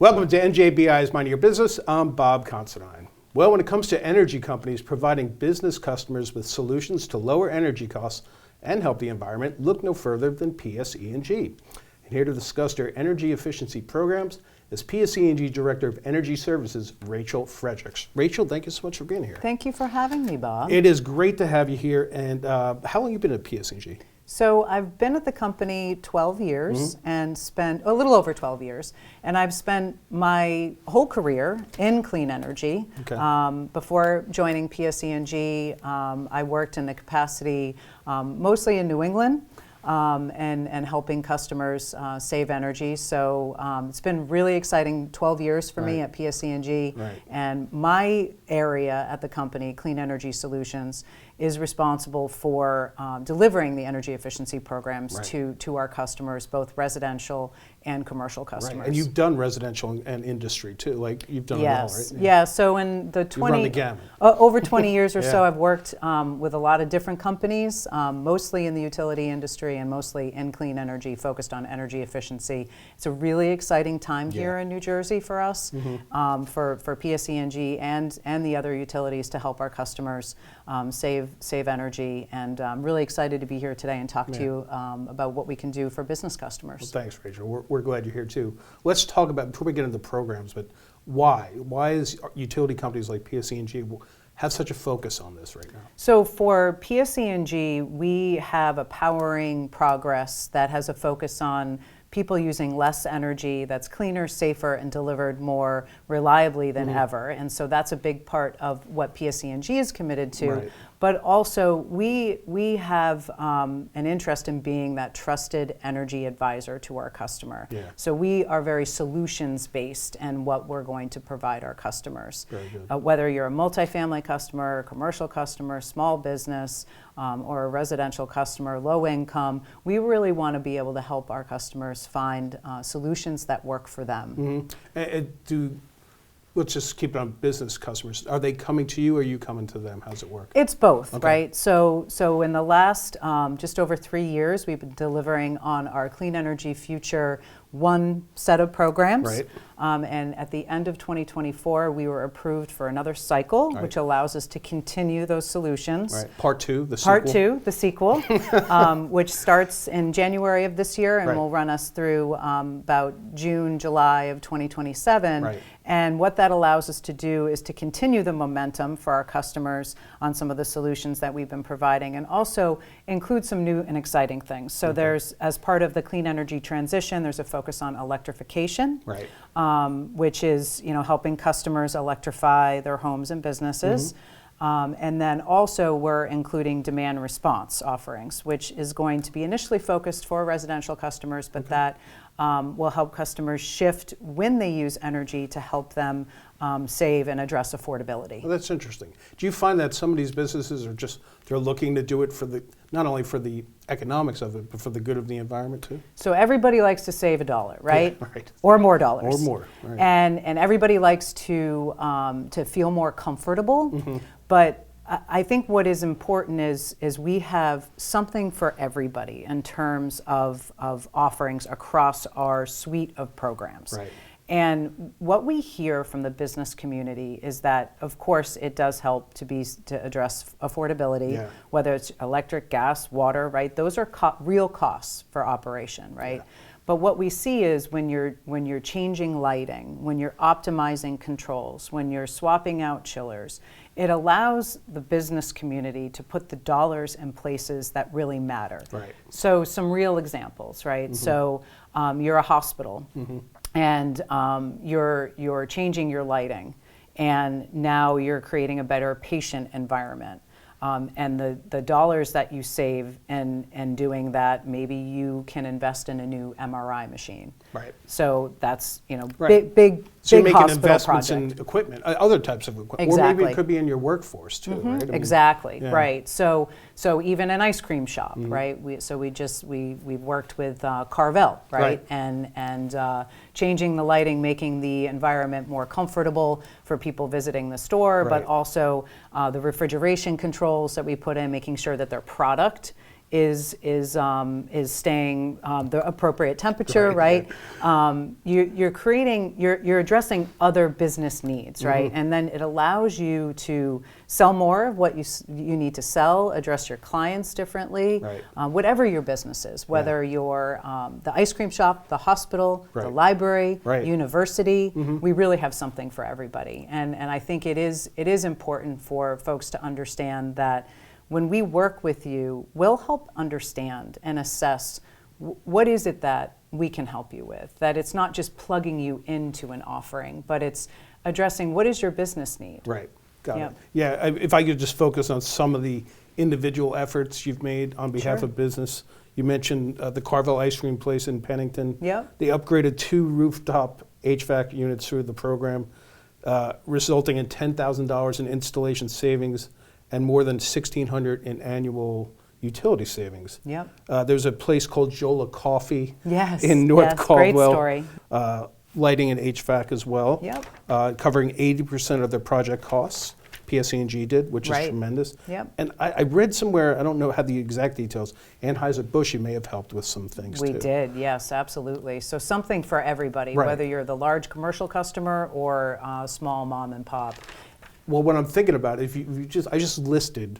Welcome to NJBI's Mind Your Business. I'm Bob Considine. Well, when it comes to energy companies providing business customers with solutions to lower energy costs and help the environment, look no further than PSE&G. And here to discuss their energy efficiency programs is PSE&G Director of Energy Services, Rachael Fredericks. Rachael, thank you so much for being here. Thank you for having me, Bob. It is great to have you here. And how long have you been at PSE&G? So I've been at the company 12 years and spent a little over 12 years, and I've spent my whole career in clean energy. Okay. Before joining PSE&G, I worked in the capacity mostly in New England and helping customers save energy. So it's been really exciting 12 years for me at PSE&G. Right. And my area at the company, Clean Energy Solutions, is responsible for delivering the energy efficiency programs to our customers, both residential and commercial customers. Right. And you've done residential and industry too, like you've done it all, right? Yeah, so in the over 20 years or so, I've worked with a lot of different companies, mostly in the utility industry and mostly in clean energy, focused on energy efficiency. It's a really exciting time here in New Jersey for us, for PSE&G and the other utilities to help our customers save energy. And I'm really excited to be here today and talk to you about what we can do for business customers. Well, thanks, Rachel. We're glad you're here too. Let's talk about, before we get into the programs, but why? Why is utility companies like PSE&G have such a focus on this right now? So for PSE&G, we have a Powering Progress that has a focus on people using less energy, that's cleaner, safer, and delivered more reliably than ever. And so that's a big part of what PSE&G is committed to. Right. But also, we have an interest in being that trusted energy advisor to our customer. Yeah. So we are very solutions-based in what we're going to provide our customers. Very good. Whether you're a multifamily customer, commercial customer, small business, or a residential customer, low income, we really want to be able to help our customers find solutions that work for them. Let's just keep it on business customers. Are they coming to you or are you coming to them? How's it work? It's both, right? So in the last just over 3 years, we've been delivering on our Clean Energy Future 1 set of programs. Right. And at the end of 2024, we were approved for another cycle, which allows us to continue those solutions. Right. Part 2, the sequel. Part 2, the sequel, which starts in January of this year and will run us through about June, July of 2027. Right. And what that allows us to do is to continue the momentum for our customers on some of the solutions that we've been providing, and also include some new and exciting things. So there's, as part of the clean energy transition, there's a focus on electrification, which is helping customers electrify their homes and businesses. And then also we're including demand response offerings, which is going to be initially focused for residential customers, but that will help customers shift when they use energy to help them save and address affordability. Well, that's interesting. Do you find that some of these businesses are they're looking to do it for not only for the economics of it, but for the good of the environment too? So everybody likes to save $1, right? Yeah, right. Or more dollars. Or more, right. And everybody likes to feel more comfortable. But I think what is important is we have something for everybody in terms of offerings across our suite of programs. Right. And what we hear from the business community is that, of course, it does help to address affordability, whether it's electric, gas, water, right? Those are real costs for operation, right? Yeah. But what we see is when you're changing lighting, when you're optimizing controls, when you're swapping out chillers, it allows the business community to put the dollars in places that really matter. Right. So some real examples, right? So you're a hospital, and you're changing your lighting, and now you're creating a better patient environment. And the dollars that you save in doing that, maybe you can invest in a new MRI machine. Right. So that's big So you're making hospital investments project. in equipment, other types of equipment, Exactly. or maybe it could be in your workforce too, right? I mean, Exactly. Right. So even an ice cream shop, right? We've worked with Carvel, right? And changing the lighting, making the environment more comfortable for people visiting the store, but also the refrigeration controls that we put in, making sure that their product is staying the appropriate temperature, right? You're addressing other business needs, right? And then it allows you to sell more of what you need to sell, address your clients differently, whatever your business is, whether you're the ice cream shop, the hospital, the library, university. We really have something for everybody, and I think it is important for folks to understand that when we work with you, we'll help understand and assess what is it that we can help you with. That it's not just plugging you into an offering, but it's addressing what is your business need. Right, got it. Yeah, if I could just focus on some of the individual efforts you've made on behalf of business. You mentioned the Carvel Ice Cream Place in Pennington. They upgraded 2 rooftop HVAC units through the program, resulting in $10,000 in installation savings and more than $1,600 in annual utility savings. There's a place called Jola Coffee in North Caldwell. Great story. Lighting and HVAC as well, covering 80% of their project costs. PSE&G did, which is tremendous. And I read somewhere, I don't know how the exact details, Anheuser-Busch may have helped with some things too. We did, yes, absolutely. So something for everybody, whether you're the large commercial customer or small mom and pop. Well, what I'm thinking about, I just listed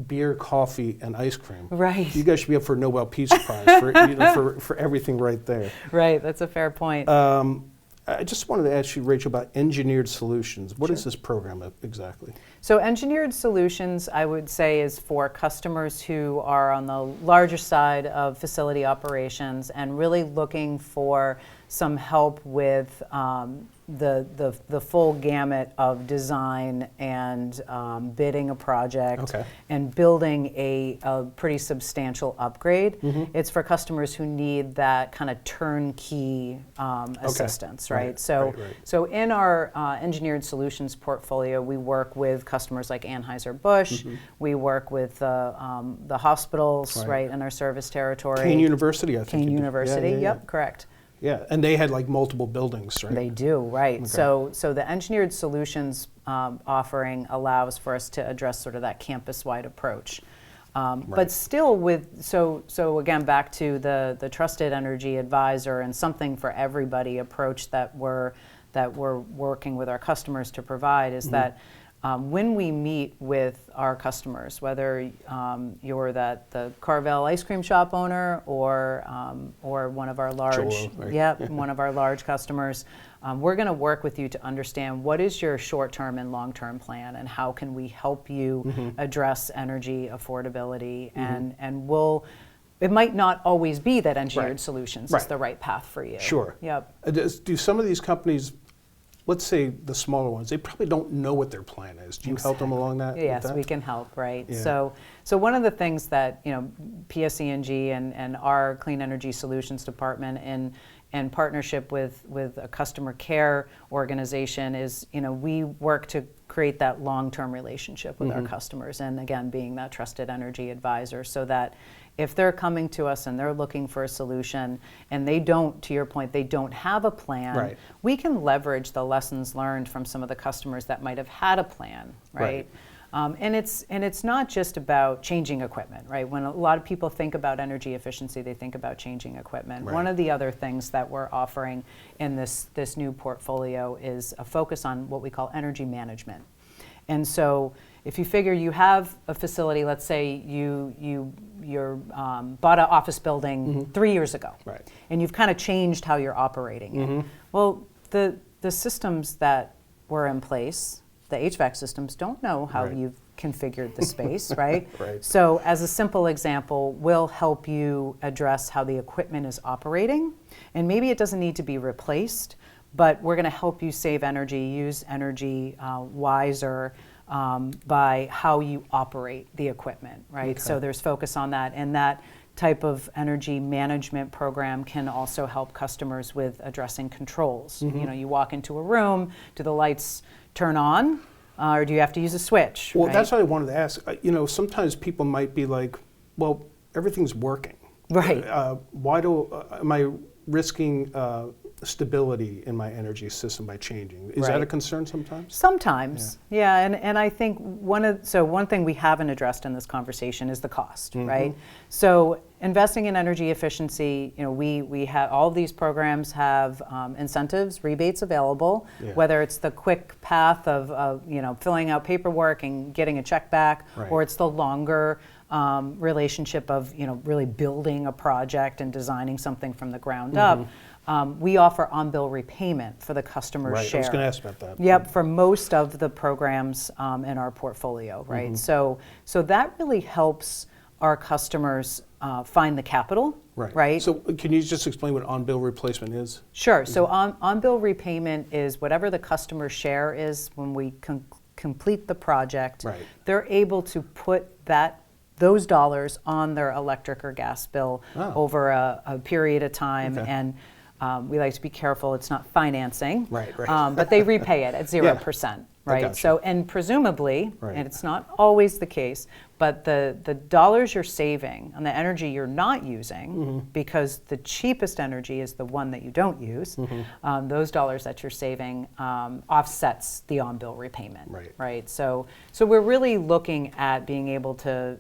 beer, coffee, and ice cream. You guys should be up for a Nobel Peace Prize for everything right there. That's a fair point. I just wanted to ask you, Rachel, about Engineered Solutions. What is this program exactly? So Engineered Solutions, I would say, is for customers who are on the larger side of facility operations and really looking for some help with the full gamut of design and bidding a project and building a pretty substantial upgrade. It's for customers who need that kind of turnkey assistance, right? So in our Engineered Solutions portfolio, we work with customers like Anheuser-Busch. We work with the hospitals, in our service territory. Kane University, I think. Kane University, yep, correct. Yeah, and they had like multiple buildings, right? They do, right. So the Engineered Solutions offering allows for us to address sort of that campus-wide approach. But still so again, back to the Trusted Energy Advisor and something for everybody approach that we're working with our customers to provide is that when we meet with our customers, whether you're the Carvel ice cream shop owner or one of our large, one of our large customers, we're going to work with you to understand what is your short-term and long-term plan, and how can we help you address energy affordability, and it might not always be that Engineered Solutions is the right path for you. Do some of these companies, let's say the smaller ones, they probably don't know what their plan is. Do you help them along that? Yes, we can help, right? So one of the things that PSE&G and our Clean Energy Solutions Department in partnership with a customer care organization is, we work to create that long-term relationship with our customers, and again, being that trusted energy advisor, so that if they're coming to us and they're looking for a solution and they don't, to your point, they don't have a plan, we can leverage the lessons learned from some of the customers that might have had a plan, right? And it's not just about changing equipment, right? When a lot of people think about energy efficiency, they think about changing equipment. One of the other things that we're offering in this new portfolio is a focus on what we call energy management. And so if you figure you have a facility, let's say you bought an office building 3 years ago, and you've kind of changed how you're operating it. Well, the systems that were in place, the HVAC systems, don't know how you've configured the space, right? So as a simple example, we'll help you address how the equipment is operating, and maybe it doesn't need to be replaced, but we're going to help you save energy, use energy wiser by how you operate the equipment, right? So there's focus on that, and that type of energy management program can also help customers with addressing controls. You walk into a room, do the lights turn on, or do you have to use a switch? Well, that's what I wanted to ask. Sometimes people might be like, well, everything's working. Why am I risking stability in my energy system by changing. Is that Right. a concern sometimes? Sometimes, yeah, and I think one thing we haven't addressed in this conversation is the cost, right? So investing in energy efficiency, we have all of these programs have incentives, rebates available, Yeah. whether it's the quick path of filling out paperwork and getting a check back, Right. or it's the longer relationship of really building a project and designing something from the ground up. We offer on-bill repayment for the customer's Right, share. I was going to ask about that. Yep, for most of the programs in our portfolio, right? So that really helps our customers find the capital, right? So can you just explain what on-bill replacement is? Sure. So on-bill repayment is whatever the customer's share is when we complete the project. Right. They're able to put those dollars on their electric or gas bill over a period of time. Okay. And we like to be careful, it's not financing. Right. But they repay it at 0%. Right. gotcha. So, and presumably, Right. and it's not always the case, but the dollars you're saving on the energy you're not using, because the cheapest energy is the one that you don't use, those dollars that you're saving offsets the on-bill repayment. Right. So we're really looking at being able to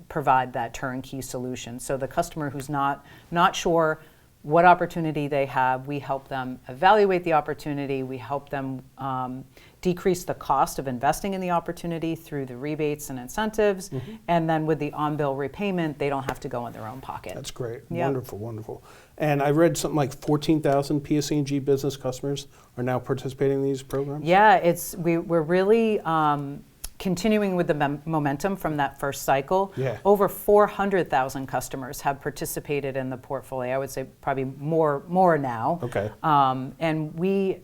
provide that turnkey solution. So the customer who's not sure what opportunity they have, we help them evaluate the opportunity, we help them decrease the cost of investing in the opportunity through the rebates and incentives, and then with the on-bill repayment, they don't have to go in their own pocket. That's great. Yep. Wonderful, wonderful. And I read something like 14,000 PSE&G business customers are now participating in these programs? Yeah, we're really continuing with the momentum from that first cycle. Yeah. Over 400,000 customers have participated in the portfolio. I would say probably more now. Okay. And we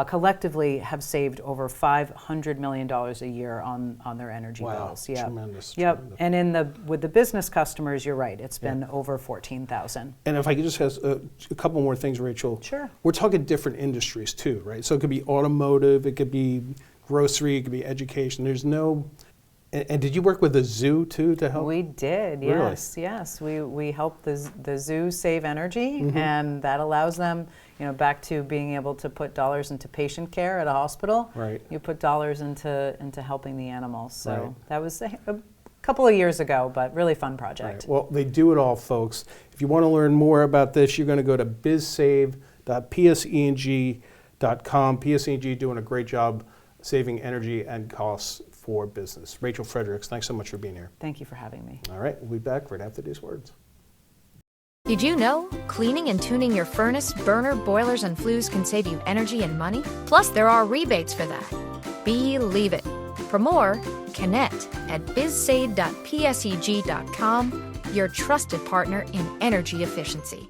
collectively have saved over $500 million a year on their energy bills. Yeah. Tremendous. Yep. Tremendous. And with the business customers, you're right. It's been over 14,000. And if I could just ask a couple more things, Rachel. Sure. We're talking different industries too, right? So it could be automotive, it could be grocery, it could be education. There's no. And did you work with the zoo too to help? We did, Really? yes. We help the zoo save energy, and that allows them, back to being able to put dollars into patient care at a hospital. Right. You put dollars into helping the animals. So Right. that was a couple of years ago, but really fun project. Right. Well, they do it all, folks. If you want to learn more about this, you're going to go to bizsave.pseng.com. PSEG doing a great job saving energy and costs for business. Rachael Fredericks, thanks so much for being here. Thank you for having me. All right, we'll be back right after these words. Did you know cleaning and tuning your furnace, burner, boilers, and flues can save you energy and money? Plus, there are rebates for that. Believe it. For more, connect at bizsave.pseg.com, your trusted partner in energy efficiency.